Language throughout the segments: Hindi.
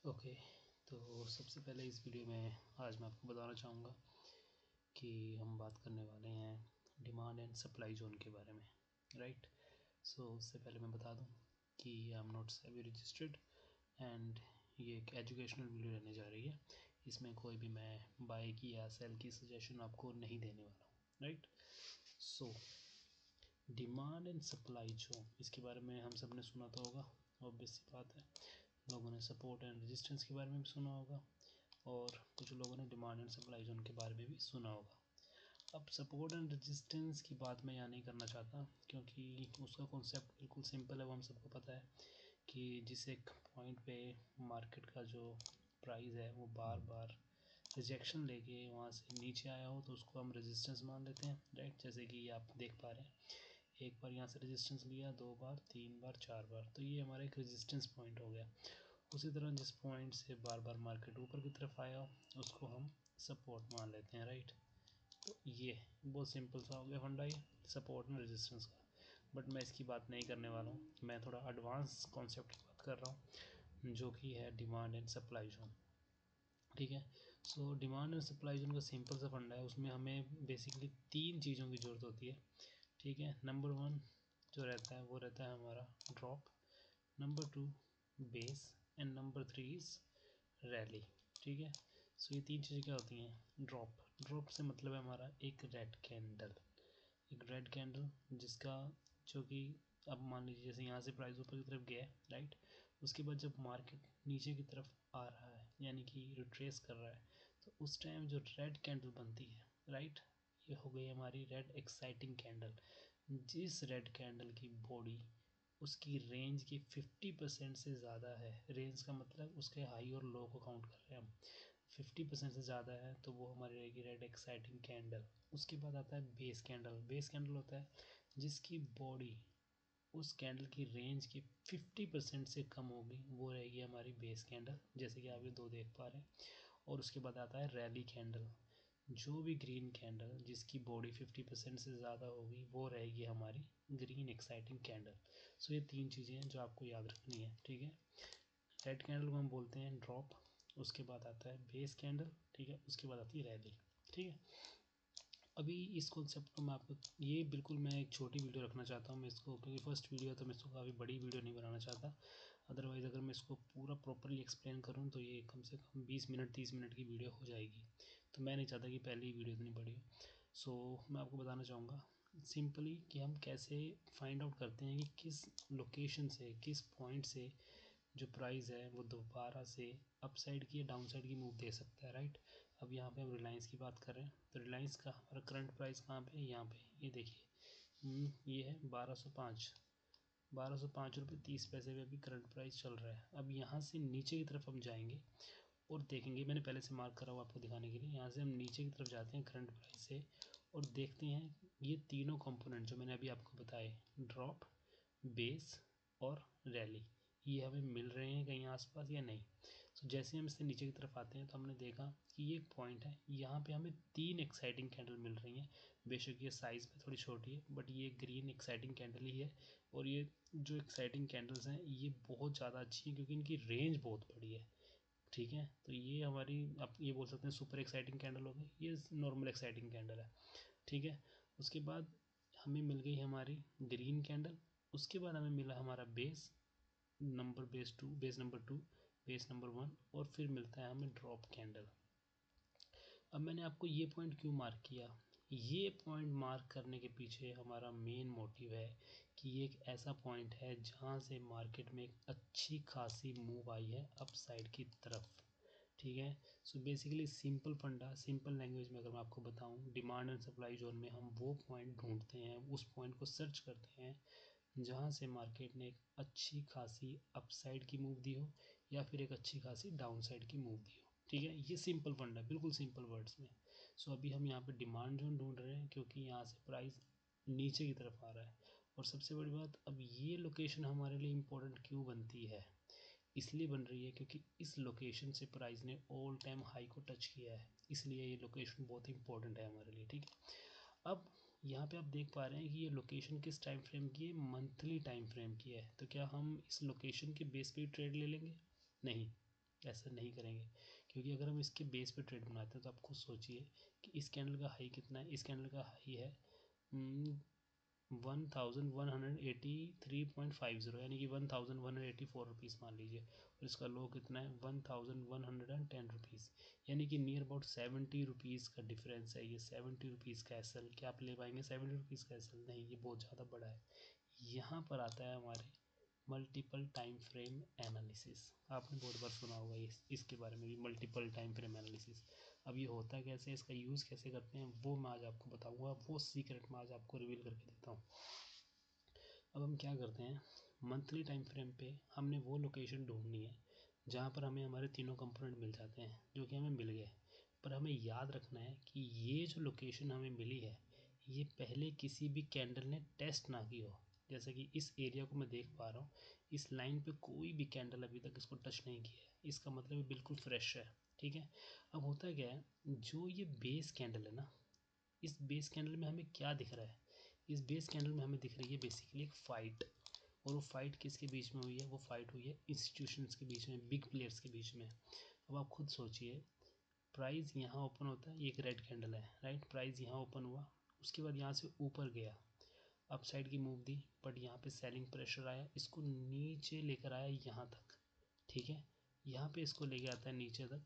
ओके, तो सबसे पहले इस वीडियो में आज मैं आपको बताना चाहूँगा कि हम बात करने वाले हैं डिमांड एंड सप्लाई जोन के बारे में, राइट। सो उससे पहले मैं बता दूं कि I am not SEBI registered and ये एक एजुकेशनल वीडियो रहने जा रही है। इसमें कोई भी मैं बाय की या सेल की सजेशन आपको नहीं देने वाला हूँ, right. So demand and supply zone, इसके बारे में हम सब ने सुना तो होगा, ऑब्वियस सी बात है। लोगों ने सपोर्ट एंड रेजिस्टेंस के बारे में भी सुना होगा और कुछ लोगों ने डिमांड एंड सप्लाई जोन के बारे में भी सुना होगा। अब सपोर्ट एंड रेजिस्टेंस की बात मैं यहाँ नहीं करना चाहता क्योंकि उसका कॉन्सेप्ट बिल्कुल सिंपल है, वो हम सबको पता है कि जिस एक पॉइंट पे मार्केट का जो प्राइस है वो बार बार रिजेक्शन लेके वहाँ से नीचे आया हो तो उसको हम रेजिस्टेंस मान लेते हैं, राइट। जैसे कि आप देख पा रहे हैं, एक बार यहाँ से रेजिस्टेंस लिया, 2 बार, 3 बार, 4 बार, तो ये हमारा एक रेजिस्टेंस पॉइंट हो गया। उसी तरह जिस पॉइंट से बार बार मार्केट ऊपर की तरफ आया उसको हम सपोर्ट मान लेते हैं, राइट। तो ये बहुत सिंपल सा हो गया फंडा, ये सपोर्ट एंड रेजिस्टेंस का। बट मैं इसकी बात नहीं करने वाला हूँ, मैं थोड़ा एडवांस कॉन्सेप्ट की बात कर रहा हूँ जो कि है डिमांड एंड सप्लाई जोन, ठीक है। So demand and supply zone का सिंपल सा फंडा है, उसमें हमें बेसिकली 3 चीज़ों की ज़रूरत होती है, ठीक है। नंबर 1 जो रहता है वो रहता है हमारा drop, number 2 base and number 3 is rally, ठीक है। सो ये 3 चीज़ें क्या होती हैं। ड्रॉप से मतलब है हमारा एक रेड कैंडल जिसका जो कि अब मान लीजिए जैसे यहाँ से प्राइस ऊपर की तरफ गया, राइट। उसके बाद जब मार्केट नीचे की तरफ आ रहा है यानी कि रिट्रेस कर रहा है तो उस टाइम जो रेड कैंडल बनती है, राइट, ये हो गई हमारी रेड एक्साइटिंग कैंडल। जिस रेड कैंडल की बॉडी उसकी रेंज की 50% से ज़्यादा है, रेंज का मतलब उसके हाई और लो को काउंट कर रहे हैं हम, 50% से ज़्यादा है तो वो हमारी रहेगी रेड एक्साइटिंग कैंडल। उसके बाद आता है बेस कैंडल होता है जिसकी बॉडी उस कैंडल की रेंज की 50% से कम होगी, वो रहेगी हमारी बेस कैंडल, जैसे कि आप ये 2 देख पा रहे हैं। और उसके बाद आता है रैली कैंडल, जो भी ग्रीन कैंडल जिसकी बॉडी 50% से ज़्यादा होगी वो रहेगी हमारी ग्रीन एक्साइटिंग कैंडल। सो ये 3 चीज़ें हैं जो आपको याद रखनी है, ठीक है। रेड कैंडल को हम बोलते हैं ड्रॉप, उसके बाद आता है बेस कैंडल, ठीक है, उसके बाद आती है रैली, ठीक है। अभी इस कॉन्सेप्ट को मैं आपको ये बिल्कुल मैं एक छोटी वीडियो रखना चाहता हूँ मैं इसको, क्योंकि फर्स्ट वीडियो तो मैं इसको काफ़ी बड़ी वीडियो नहीं बनाना चाहता। अदरवाइज़ अगर मैं इसको पूरा प्रॉपरली एक्सप्लेन करूँ तो ये कम से कम 20 मिनट 30 मिनट की वीडियो हो जाएगी, तो मैं नहीं चाहता कि पहली ही वीडियो इतनी बड़ी हो। सो मैं आपको बताना चाहूँगा सिंपली कि हम कैसे फाइंड आउट करते हैं कि किस लोकेशन से, किस पॉइंट से जो प्राइस है वो दोबारा से अपसाइड की या डाउन साइड की मूव दे सकता है, राइट। अब यहाँ पे हम रिलायंस की बात करें तो रिलायंस का हमारा करंट प्राइस कहाँ पे है, यहाँ पे, ये देखिए, ये है 1205 रुपये 30 पैसे पे अभी करंट प्राइस चल रहा है। अब यहाँ से नीचे की तरफ हम जाएंगे और देखेंगे, मैंने पहले से मार्क करा हुआ आपको दिखाने के लिए, यहाँ से हम नीचे की तरफ जाते हैं करंट प्राइस से और देखते हैं ये तीनों कंपोनेंट जो मैंने अभी आपको बताए, ड्रॉप, बेस और रैली, ये हमें मिल रहे हैं कहीं आसपास या नहीं। तो जैसे हम इससे नीचे की तरफ आते हैं तो हमने देखा कि ये एक पॉइंट है, यहाँ पे हमें 3 एक्साइटिंग कैंडल मिल रही हैं। बेशक ये साइज़ में थोड़ी छोटी है बट ये ग्रीन एक्साइटिंग कैंडल ही है। और ये जो एक्साइटिंग कैंडल्स हैं ये बहुत ज़्यादा अच्छी हैं क्योंकि इनकी रेंज बहुत बड़ी है, ठीक है। तो ये हमारी, आप ये बोल सकते हैं सुपर एक्साइटिंग कैंडल हो गई, ये नॉर्मल एक्साइटिंग कैंडल है, ठीक है। उसके बाद हमें मिल गई हमारी ग्रीन कैंडल, उसके बाद हमें मिला हमारा base number, base number 2, base number 1, और फिर मिलता है हमें ड्रॉप कैंडल। अब मैंने आपको ये पॉइंट क्यों मार्क किया, ये पॉइंट मार्क करने के पीछे हमारा मेन मोटिव है कि ये एक ऐसा पॉइंट है जहाँ से मार्केट में एक अच्छी खासी मूव आई है अप साइड की तरफ, ठीक है। सो बेसिकली सिंपल फंडा, सिंपल लैंग्वेज में अगर मैं आपको बताऊं, डिमांड एंड सप्लाई जोन में हम वो पॉइंट ढूंढते हैं, उस पॉइंट को सर्च करते हैं जहाँ से मार्केट ने एक अच्छी खासी अपसाइड की मूव दी हो या फिर एक अच्छी खासी डाउन साइड की मूव दी हो, ठीक है। ये सिंपल फंड है, बिल्कुल सिंपल वर्ड्स में। सो अभी हम यहाँ पे डिमांड जोन ढूंढ रहे हैं क्योंकि यहाँ से प्राइस नीचे की तरफ आ रहा है। और सबसे बड़ी बात, अब ये लोकेशन हमारे लिए इम्पोर्टेंट क्यों बनती है, इसलिए बन रही है क्योंकि इस लोकेशन से प्राइस ने ऑल टाइम हाई को टच किया है, इसलिए ये लोकेशन बहुत इंपॉर्टेंट है हमारे लिए, ठीक है। अब यहाँ पे आप देख पा रहे हैं कि ये लोकेशन किस टाइम फ्रेम की है, मंथली टाइम फ्रेम की है। तो क्या हम इस लोकेशन के बेस पे ट्रेड ले लेंगे, नहीं, ऐसा नहीं करेंगे, क्योंकि अगर हम इसके बेस पे ट्रेड बनाते हैं तो आप खुद सोचिए कि इस कैंडल का हाई कितना है। इस कैंडल का हाई है 1183.50, यानी कि 1184 रुपीज़ मान लीजिए, और इसका लो कितना है 1110 रुपीज़, यानी कि नियर अबाउट 70 रुपीज़ का डिफरेंस है। ये 70 रुपीज़ का एसएल, क्या आप ले पाएंगे 70 रुपीज़ का एसएल? नहीं, ये बहुत ज़्यादा बड़ा है। यहाँ पर आता है हमारे मल्टीपल टाइम फ्रेम एनालिसिस। आपने बहुत बार सुना होगा इसके बारे में भी, मल्टीपल टाइम फ्रेम एनालिसिस। अब ये होता कैसे है, इसका यूज़ कैसे करते हैं, वो मैं आज आपको बताऊंगा, वो सीक्रेट मैं आज आपको रिवील करके देता हूँ। अब हम क्या करते हैं, मंथली टाइम फ्रेम पे हमने वो लोकेशन ढूंढनी है जहाँ पर हमें हमारे तीनों कंपोनेंट मिल जाते हैं, जो कि हमें मिल गए। पर हमें याद रखना है कि ये जो लोकेशन हमें मिली है, ये पहले किसी भी कैंडल ने टेस्ट ना की हो। जैसे कि इस एरिया को मैं देख पा रहा हूँ, इस लाइन पे कोई भी कैंडल अभी तक इसको टच नहीं किया है, इसका मतलब ये बिल्कुल फ्रेश है। ठीक है, अब होता क्या है, जो ये बेस कैंडल है ना, इस बेस कैंडल में हमें क्या दिख रहा है, इस बेस कैंडल में हमें दिख रही है बेसिकली एक फाइट। और वो फाइट किसके बीच में हुई है, वो फाइट हुई है इंस्टीट्यूशंस के बीच में, बिग प्लेयर्स के बीच में। अब आप खुद सोचिए, प्राइस यहाँ ओपन होता है, ये एक रेड कैंडल है राइट, प्राइस यहाँ ओपन हुआ, उसके बाद यहाँ से ऊपर गया, अप साइड की मूव दी, बट यहाँ पे सेलिंग प्रेशर आया, इसको नीचे लेकर आया यहाँ तक। ठीक है, यहाँ पे इसको लेके आता है नीचे तक,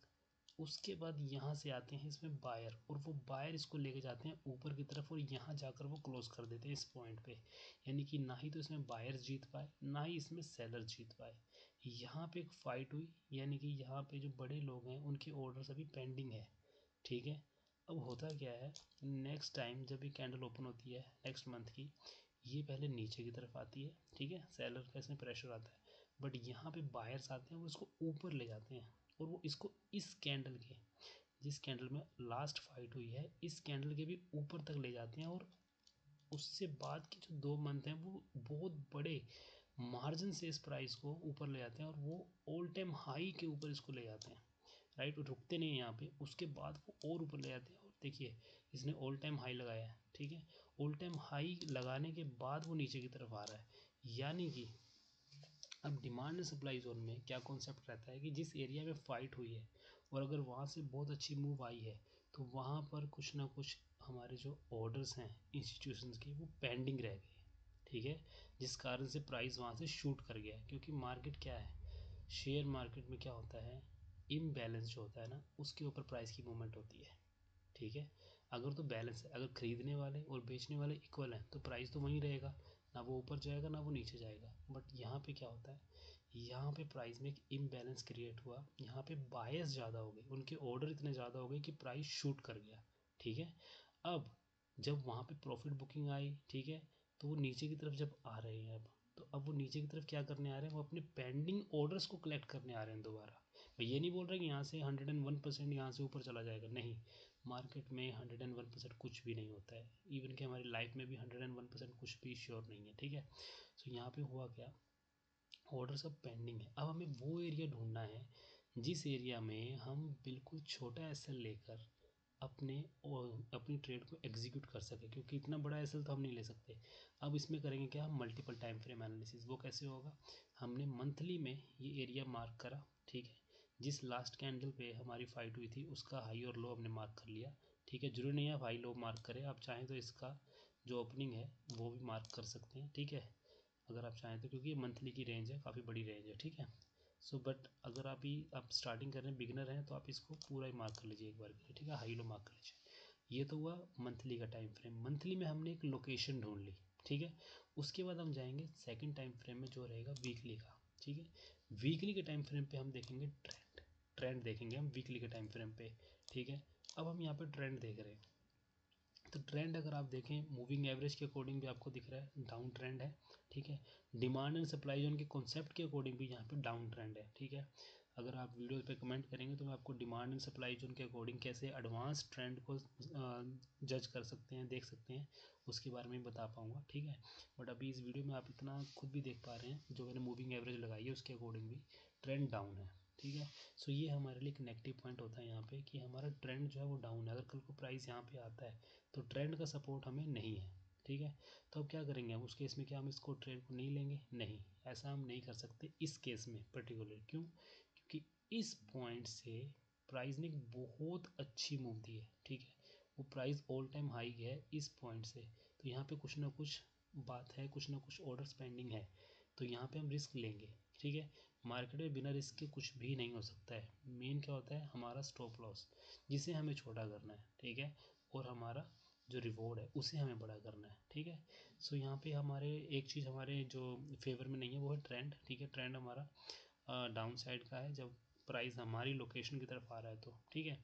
उसके बाद यहाँ से आते हैं इसमें बायर, और वो बायर इसको लेके जाते हैं ऊपर की तरफ, और यहाँ जाकर वो क्लोज कर देते हैं इस पॉइंट पे। यानी कि ना ही तो इसमें बायर्स जीत पाए, ना ही इसमें सेलर जीत पाए। यहाँ पे एक फाइट हुई, यानी कि यहाँ पे जो बड़े लोग हैं उनके ऑर्डर्स अभी पेंडिंग है। ठीक है, अब होता क्या है, नेक्स्ट टाइम जब ये कैंडल ओपन होती है नेक्स्ट मंथ की, ये पहले नीचे की तरफ आती है। ठीक है, सेलर का इसमें प्रेशर आता है, बट यहाँ पे बायर्स आते हैं, वो इसको ऊपर ले जाते हैं, और वो इसको इस कैंडल के, जिस कैंडल में लास्ट फाइट हुई है, इस कैंडल के भी ऊपर तक ले जाते हैं। और उससे बाद के जो 2 मंथ हैं वो बहुत बड़े मार्जिन से इस प्राइस को ऊपर ले जाते हैं, और वो ऑल टाइम हाई के ऊपर इसको ले जाते हैं राइट, रुकते नहीं हैं यहाँ पे, उसके बाद वो और ऊपर ले जाते हैं। और देखिए, इसने ऑल टाइम हाई लगाया है। ठीक है, ऑल टाइम हाई लगाने के बाद वो नीचे की तरफ आ रहा है, यानी कि अब डिमांड एंड सप्लाई जोन में क्या कॉन्सेप्ट रहता है कि जिस एरिया में फाइट हुई है, और अगर वहाँ से बहुत अच्छी मूव आई है, तो वहाँ पर कुछ ना कुछ हमारे जो ऑर्डर्स हैं इंस्टीट्यूशंस के, वो पेंडिंग रह गए। ठीक है, जिस कारण से प्राइस वहाँ से शूट कर गया है, क्योंकि मार्केट क्या है, शेयर मार्केट में क्या होता है, इम्बैलेंस जो होता है ना, उसके ऊपर प्राइस की मूवमेंट होती है। ठीक है, अगर तो बैलेंस है, अगर खरीदने वाले और बेचने वाले इक्वल हैं, तो प्राइस तो वहीं रहेगा, ना वो ऊपर जाएगा ना वो नीचे जाएगा। बट यहाँ पे क्या होता है, यहाँ पे प्राइस में एक इम्बैलेंस क्रिएट हुआ, यहाँ पे बायर्स ज़्यादा हो गए, उनके ऑर्डर इतने ज़्यादा हो गए कि प्राइस शूट कर गया। ठीक है, अब जब वहाँ पे प्रॉफिट बुकिंग आई, ठीक है, तो वो नीचे की तरफ जब आ रहे हैं, अब वो नीचे की तरफ क्या करने आ रहे हैं, वो अपने पेंडिंग ऑर्डर्स को कलेक्ट करने आ रहे हैं दोबारा। मैं ये नहीं बोल रहा कि यहाँ से 101% यहाँ से ऊपर चला जाएगा, नहीं, मार्केट में 101% कुछ भी नहीं होता है, इवन कि हमारी लाइफ में भी 101% कुछ भी श्योर नहीं है। ठीक है, सो यहाँ पे हुआ क्या, ऑर्डर सब पेंडिंग है। अब हमें वो एरिया ढूंढना है जिस एरिया में हम बिल्कुल छोटा एसएल लेकर अपनी ट्रेड को एग्जीक्यूट कर सके, क्योंकि इतना बड़ा एसएल तो हम नहीं ले सकते। अब इसमें करेंगे क्या, हम मल्टीपल टाइम फ्रेम एनालिसिस। वो कैसे होगा, हमने मंथली में ये एरिया मार्क करा। ठीक है, जिस लास्ट कैंडल पे हमारी फाइट हुई थी उसका हाई और लो हमने मार्क कर लिया। ठीक है, जरूरी नहीं है आप हाई लो मार्क करें, आप चाहें तो इसका जो ओपनिंग है वो भी मार्क कर सकते हैं। ठीक है, अगर आप चाहें तो, क्योंकि ये मंथली की रेंज है, काफ़ी बड़ी रेंज है। ठीक है, सो बट अगर आप स्टार्टिंग कर रहे हैं, बिगिनर हैं, तो आप इसको पूरा ही मार्क कर लीजिए एक बार के लिए। ठीक है, हाई लो मार्क कर लीजिए। ये तो हुआ मंथली का टाइम फ्रेम। मंथली में हमने एक लोकेशन ढूंढ ली। ठीक है, उसके बाद हम जाएंगे सेकंड टाइम फ्रेम में, जो रहेगा वीकली का। ठीक है, वीकली के टाइम फ्रेम पे हम देखेंगे ट्रेंड देखेंगे हम वीकली के टाइम फ्रेम पे। ठीक है, अब हम यहाँ पे ट्रेंड देख रहे हैं, तो ट्रेंड अगर आप देखें मूविंग एवरेज के अकॉर्डिंग भी आपको दिख रहा है डाउन ट्रेंड है। ठीक है, डिमांड एंड सप्लाई जोन के कॉन्सेप्ट के अकॉर्डिंग भी यहाँ पे डाउन ट्रेंड है। ठीक है, अगर आप वीडियो पे कमेंट करेंगे तो मैं आपको डिमांड एंड सप्लाई जोन के अकॉर्डिंग कैसे एडवांस ट्रेंड को जज कर सकते हैं, देख सकते हैं, उसके बारे में बता पाऊँगा। ठीक है, बट अभी इस वीडियो में आप इतना खुद भी देख पा रहे हैं, जो मैंने मूविंग एवरेज लगाई है उसके अकॉर्डिंग भी ट्रेंड डाउन है। ठीक है, सो ये हमारे लिए एक नेगेटिव पॉइंट होता है यहाँ पे, कि हमारा ट्रेंड जो है वो डाउन है। अगर कल को प्राइस यहाँ पे आता है तो ट्रेंड का सपोर्ट हमें नहीं है। ठीक है, तो अब क्या करेंगे हम उस केस में, क्या हम इसको ट्रेड को नहीं लेंगे? नहीं, ऐसा हम नहीं कर सकते इस केस में पर्टिकुलर। क्यों? क्योंकि इस पॉइंट से प्राइस ने बहुत अच्छी मूव दी है, ठीक है। वो प्राइस ऑल टाइम हाई गया है इस पॉइंट से, तो यहाँ पे कुछ ना कुछ बात है, कुछ ना कुछ ऑर्डर पेंडिंग है, तो यहाँ पे हम रिस्क लेंगे, ठीक है। मार्केट में बिना रिस्क के कुछ भी नहीं हो सकता है। मेन क्या होता है, हमारा स्टॉप लॉस, जिसे हमें छोटा करना है, ठीक है, और हमारा जो रिवॉर्ड है उसे हमें बड़ा करना है, ठीक है। सो यहाँ पे हमारे एक चीज़ हमारे जो फेवर में नहीं है वो है ट्रेंड, ठीक है। ट्रेंड हमारा डाउन साइड का है जब प्राइस हमारी लोकेशन की तरफ आ रहा है तो, ठीक है।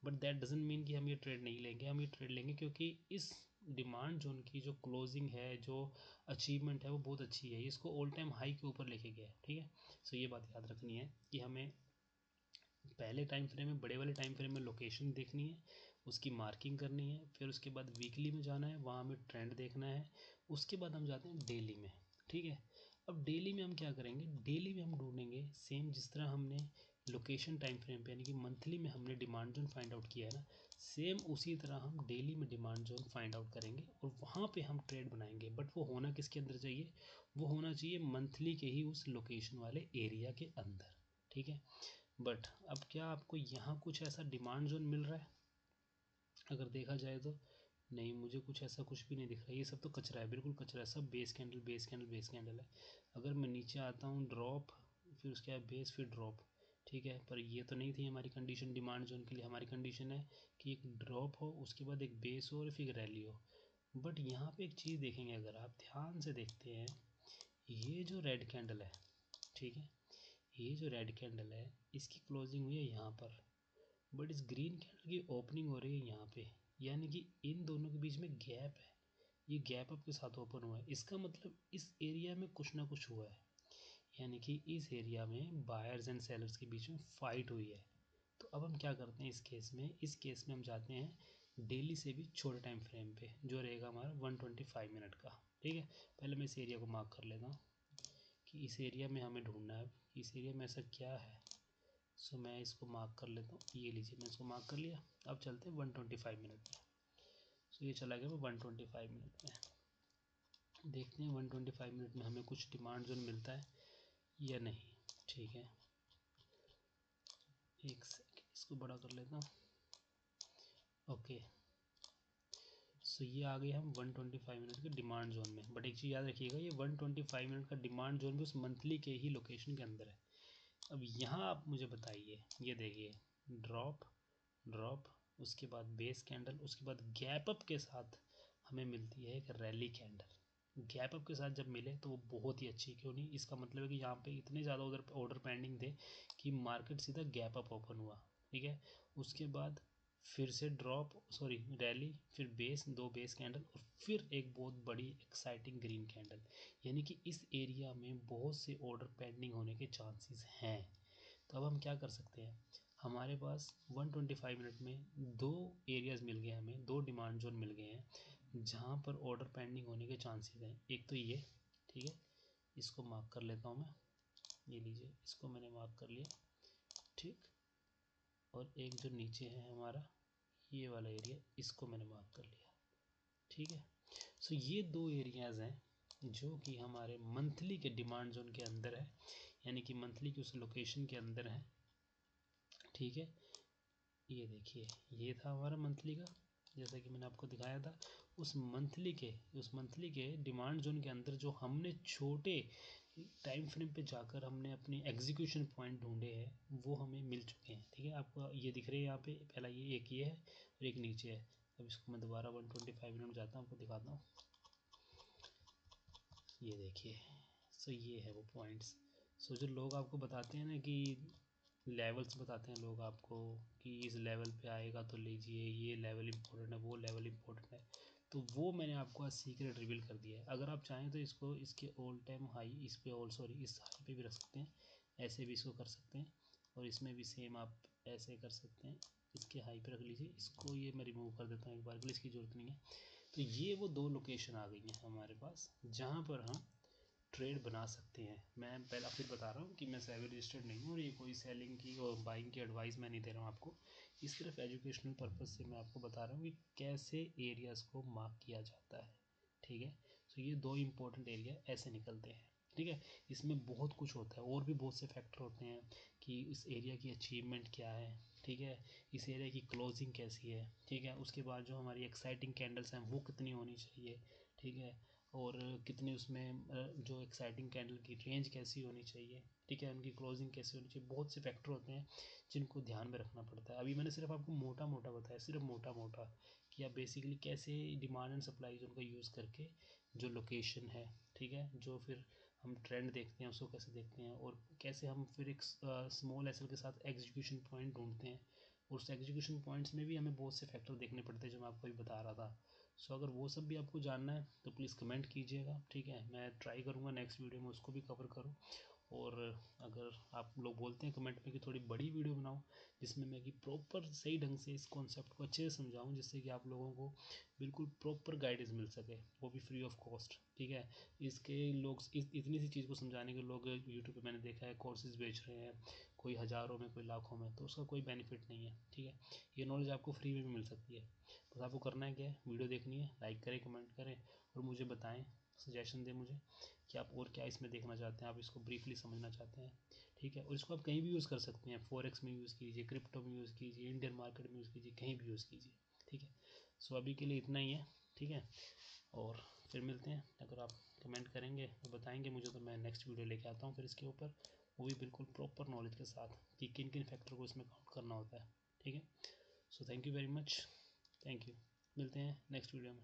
बट दैट डजंट मीन कि हम ये ट्रेड नहीं लेंगे, हम ये ट्रेड लेंगे क्योंकि इस डिमांड जोन की जो क्लोजिंग है, जो अचीवमेंट है वो बहुत अच्छी है, इसको ऑल टाइम हाई के ऊपर लेके गया है, ठीक है। सो ये बात याद रखनी है कि हमें पहले टाइम फ्रेम में, बड़े वाले टाइम फ्रेम में लोकेशन देखनी है, उसकी मार्किंग करनी है, फिर उसके बाद वीकली में जाना है, वहाँ हमें ट्रेंड देखना है, उसके बाद हम जाते हैं डेली में, ठीक है। अब डेली में हम क्या करेंगे, डेली में हम ढूंढेंगे सेम जिस तरह हमने लोकेशन टाइम फ्रेम पे यानी कि मंथली में हमने डिमांड जोन फाइंड आउट किया है ना, सेम उसी तरह हम डेली में डिमांड जोन फाइंड आउट करेंगे और वहाँ पे हम ट्रेड बनाएंगे। बट वो होना किसके अंदर चाहिए, वो होना चाहिए मंथली के ही उस लोकेशन वाले एरिया के अंदर, ठीक है। बट अब क्या आपको यहाँ कुछ ऐसा डिमांड जोन मिल रहा है, अगर देखा जाए तो नहीं, मुझे कुछ ऐसा कुछ भी नहीं दिख रहा है, ये सब तो कचरा है, बिल्कुल कचरा है, सब base candle base candle base candle है। अगर मैं नीचे आता हूँ ड्रॉप, फिर उसके बाद बेस, फिर ड्रॉप, ठीक है। पर ये तो नहीं थी हमारी कंडीशन डिमांड जोन के लिए, हमारी कंडीशन है कि एक ड्रॉप हो, उसके बाद एक बेस हो और फिर एक रैली हो। बट यहाँ पे एक चीज़ देखेंगे, अगर आप ध्यान से देखते हैं, ये जो रेड कैंडल है, ठीक है, ये जो रेड कैंडल है इसकी क्लोजिंग हुई है यहाँ पर, बट इस ग्रीन कैंडल की ओपनिंग हो रही है यहाँ पे, यानी कि इन दोनों के बीच में गैप है, ये गैप अप के साथ ओपन हुआ है। इसका मतलब इस एरिया में कुछ ना कुछ हुआ है, यानी कि इस एरिया में बायर्स एंड सेलर्स के बीच में फाइट हुई है। तो अब हम क्या करते हैं इस केस में, इस केस में हम जाते हैं डेली से भी छोटे टाइम फ्रेम पे, जो रहेगा हमारा 125 मिनट का, ठीक है। पहले मैं इस एरिया को मार्क कर लेता हूँ कि इस एरिया में हमें ढूंढना है, इस एरिया में ऐसा क्या है। सो मैं इसको मार्क कर लेता हूँ, ये लीजिए मैं इसको मार्क कर लिया। अब चलते हैं 125 मिनट में। सो ये चला गया 125 मिनट में, देखते हैं 125 मिनट में हमें कुछ डिमांड जोन मिलता है या नहीं, ठीक है। एक सेकेंड इसको बड़ा कर लेता हूँ, ओके। सो ये आ गए हम 125 मिनट के डिमांड जोन में। बट एक चीज़ याद रखिएगा, ये 125 मिनट का डिमांड जोन भी उस मंथली के ही लोकेशन के अंदर है। अब यहाँ आप मुझे बताइए, ये देखिए ड्रॉप ड्रॉप, उसके बाद बेस कैंडल, उसके बाद गैप अप के साथ हमें मिलती है एक रैली कैंडल। गैप अप के साथ जब मिले तो वो बहुत ही अच्छी, क्यों नहीं, इसका मतलब है कि यहाँ पे इतने ज़्यादा उधर ऑर्डर पेंडिंग थे कि मार्केट सीधा गैप अप ओपन हुआ, ठीक है। उसके बाद फिर से ड्रॉप, सॉरी रैली, फिर बेस, दो बेस कैंडल और फिर एक बहुत बड़ी एक्साइटिंग ग्रीन कैंडल, यानी कि इस एरिया में बहुत से ऑर्डर पेंडिंग होने के चांसेस हैं। तो अब हम क्या कर सकते हैं, हमारे पास 125 मिनट में दो एरियाज़ मिल गए, हमें दो डिमांड जोन मिल गए हैं जहाँ पर ऑर्डर पेंडिंग होने के चांसेस हैं। एक तो ये, ठीक है, इसको मार्क कर लेता हूँ मैं, ये लीजिए इसको मैंने मार्क कर लिया, ठीक। और एक जो नीचे है हमारा ये वाला एरिया, इसको मैंने मार्क कर लिया, ठीक है। सो ये दो एरियाज़ हैं जो कि हमारे मंथली के डिमांड जोन के अंदर है, यानी कि मंथली की उस लोकेशन के अंदर है, ठीक है। ये देखिए ये था हमारा मंथली का, जैसा कि मैंने आपको दिखाया था। उस मंथली के डिमांड जोन के अंदर जो हमने छोटे टाइम फ्रेम पे जाकर हमने अपनी एग्जीक्यूशन पॉइंट ढूंढे हैं वो हमें मिल चुके हैं, ठीक है। आपको ये दिख रहे हैं यहाँ पे, पहला ये है और एक नीचे है। अब इसको मैं दोबारा 125 मिनट में जाता हूँ, आपको दिखाता हूँ, ये देखिए। सो ये है वो पॉइंट्स। सो जो लोग आपको बताते हैं ना कि लेवल्स बताते हैं लोग आपको कि इस लेवल पे आएगा तो लीजिए, ये लेवल इम्पोर्टेंट है, वो लेवल इम्पोर्टेंट है, तो वो मैंने आपको आज सीक्रेट रिवील कर दिया है। अगर आप चाहें तो इसको इसके ऑल टाइम हाई इस पे ऑल सॉरी इस हाई पे भी रख सकते हैं, ऐसे भी इसको कर सकते हैं, और इसमें भी सेम आप ऐसे कर सकते हैं, इसके हाई पे रख लीजिए। इसको ये मैं रिमूव कर देता हूँ एक बार के लिए, इसकी ज़रूरत नहीं है। तो ये वो दो लोकेशन आ गई हैं हमारे पास जहाँ पर हम ट्रेड बना सकते हैं। मैं पहला फिर बता रहा हूँ कि मैं सेबी रजिस्टर्ड नहीं हूँ और ये कोई सेलिंग की और बाइंग की एडवाइस मैं नहीं दे रहा हूँ आपको, इस सिर्फ एजुकेशनल पर्पज़ से मैं आपको बता रहा हूँ कि कैसे एरियाज़ को मार्क किया जाता है, ठीक है। सो ये दो इम्पोर्टेंट एरिया ऐसे निकलते हैं। ठीक है। इसमें बहुत कुछ होता है और भी बहुत से फैक्टर होते हैं कि इस एरिया की अचीवमेंट क्या है, ठीक है, इस एरिया की क्लोजिंग कैसी है, ठीक है, उसके बाद जो हमारी एक्साइटिंग कैंडल्स हैं वो कितनी होनी चाहिए, ठीक है, और कितनी उसमें जो एक्साइटिंग कैंडल की रेंज कैसी होनी चाहिए, ठीक है, उनकी क्लोजिंग कैसी होनी चाहिए। बहुत से फैक्टर होते हैं जिनको ध्यान में रखना पड़ता है। अभी मैंने सिर्फ आपको मोटा मोटा बताया, सिर्फ मोटा मोटा, कि आप बेसिकली कैसे डिमांड एंड सप्लाई जोन का यूज़ करके जो लोकेशन है, ठीक है, जो फिर हम ट्रेंड देखते हैं उसको कैसे देखते हैं, और कैसे हम फिर एक स्मॉल एसएल के साथ एग्जीक्यूशन पॉइंट ढूंढते हैं। और उस एग्जीक्यूशन पॉइंट्स में भी हमें बहुत से फैक्टर देखने पड़ते हैं जो मैं आपको अभी बता रहा था। सो अगर वो सब भी आपको जानना है तो प्लीज़ कमेंट कीजिएगा, ठीक है, मैं ट्राई करूँगा नेक्स्ट वीडियो में उसको भी कवर करूँ। और अगर आप लोग बोलते हैं कमेंट में कि थोड़ी बड़ी वीडियो बनाओ जिसमें मैं कि प्रॉपर सही ढंग से इस कॉन्सेप्ट को अच्छे से समझाऊं, जिससे कि आप लोगों को बिल्कुल प्रॉपर गाइडेंस मिल सके, वो भी फ्री ऑफ कॉस्ट, ठीक है। इसके लोग इतनी सी चीज़ को समझाने के लोग यूट्यूब पे मैंने देखा है कोर्सेज बेच रहे हैं, कोई हज़ारों में कोई लाखों में, तो उसका कोई बेनिफिट नहीं है, ठीक है। ये नॉलेज आपको फ्री में भी मिल सकती है। बस आपको करना है क्या है, वीडियो देखनी है, लाइक करें, कमेंट करें और मुझे बताएं, सजेशन दें मुझे कि आप और क्या इसमें देखना चाहते हैं, आप इसको ब्रीफली समझना चाहते हैं, ठीक है। और इसको आप कहीं भी यूज़ कर सकते हैं, फॉरेक्स में यूज़ कीजिए, क्रिप्टो में यूज़ कीजिए, इंडियन मार्केट में यूज़ कीजिए, कहीं भी यूज़ कीजिए, ठीक है। सो अभी के लिए इतना ही है, ठीक है, और फिर मिलते हैं। अगर आप कमेंट करेंगे और बताएंगे मुझे तो मैं नेक्स्ट वीडियो लेके आता हूँ फिर इसके ऊपर, वो भी बिल्कुल प्रॉपर नॉलेज के साथ कि किन किन फैक्टर को इसमें काउंट करना होता है, ठीक है। So thank you very much, thank you, मिलते हैं नेक्स्ट वीडियो में।